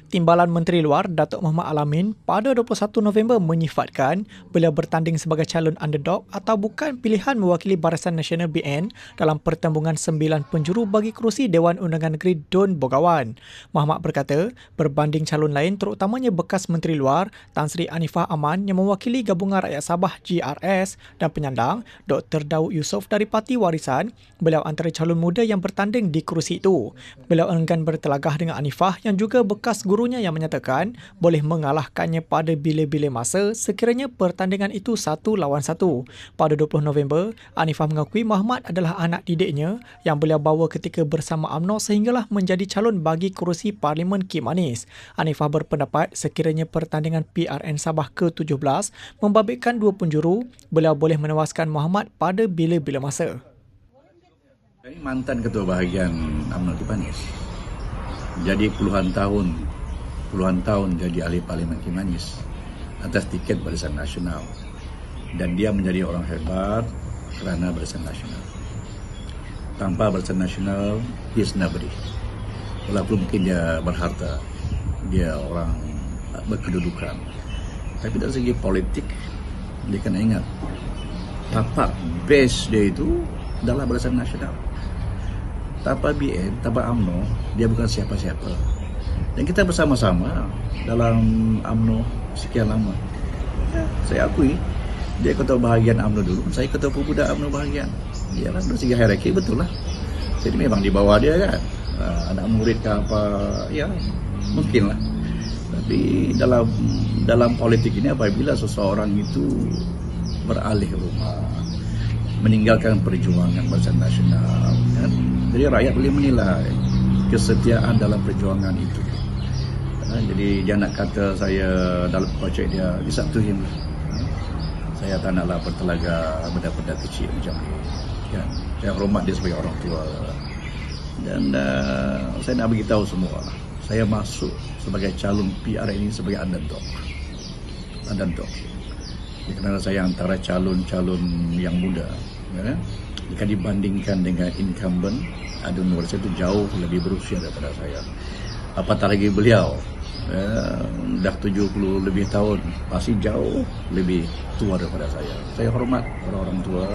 Timbalan Menteri Luar Datuk Mahmat Alamin pada 21 November menyifatkan beliau bertanding sebagai calon underdog atau bukan pilihan mewakili Barisan Nasional BN dalam pertembungan 9 penjuru bagi kerusi Dewan Undangan Negeri Dun Bogawan. Mahmat berkata, berbanding calon lain terutamanya bekas Menteri Luar Tan Sri Anifah Aman yang mewakili Gabungan Rakyat Sabah GRS dan penyandang Dr. Daud Yusof dari Parti Warisan, beliau antara calon muda yang bertanding di kerusi itu. Beliau enggan bertelagah dengan Anifah yang juga bekas gurunya yang menyatakan boleh mengalahkannya pada bila-bila masa sekiranya pertandingan itu 1 lawan 1. Pada 20 November, Anifah mengakui Mahmat adalah anak didiknya yang beliau bawa ketika bersama UMNO sehinggalah menjadi calon bagi kerusi Parlimen Kimanis. Anifah berpendapat sekiranya pertandingan PRN Sabah ke-17 membabitkan dua penjuru, beliau boleh menewaskan Mahmat pada bila-bila masa. Ini mantan ketua bahagian UMNO Kimanis. Jadi puluhan tahun jadi ahli Parlimen Kimanis atas tiket Barisan Nasional, dan dia menjadi orang hebat kerana Barisan Nasional. Tanpa Barisan Nasional, he is nobody. Walaupun mungkin dia berharta, dia orang berkedudukan, tapi dari segi politik dia kena ingat tapak base dia itu adalah Barisan Nasional. Tanpa BN, tanpa UMNO, dia bukan siapa-siapa. Dan kita bersama-sama dalam UMNO sekian lama. Ya, saya akui, dia ketua bahagian UMNO dulu, saya ketua pemuda UMNO bahagian. Dia kan dari segi hierarki betul lah. Jadi memang di bawah dia kan. Anak murid ke apa, ya mungkin lah. Tapi dalam politik ini apabila seseorang itu beralih rumah, meninggalkan perjuangan Barisan Nasional, kan? Jadi rakyat boleh menilai kesetiaan dalam perjuangan itu. Jadi dia nak kata saya dalam projek dia, it's up to him. Saya tak naklah bertelaga benda-benda kecil macam ni. Kan? Saya hormat dia sebagai orang tua. Dan saya nak beritahu semua, saya masuk sebagai calon PR ini sebagai underdog. Kerana saya antara calon-calon yang muda, ya? Jika dibandingkan dengan incumbent, Adun Nur itu jauh lebih berusia daripada saya. Apatah lagi beliau, dah 70 lebih tahun, masih jauh lebih tua daripada saya. Saya hormat orang-orang tua,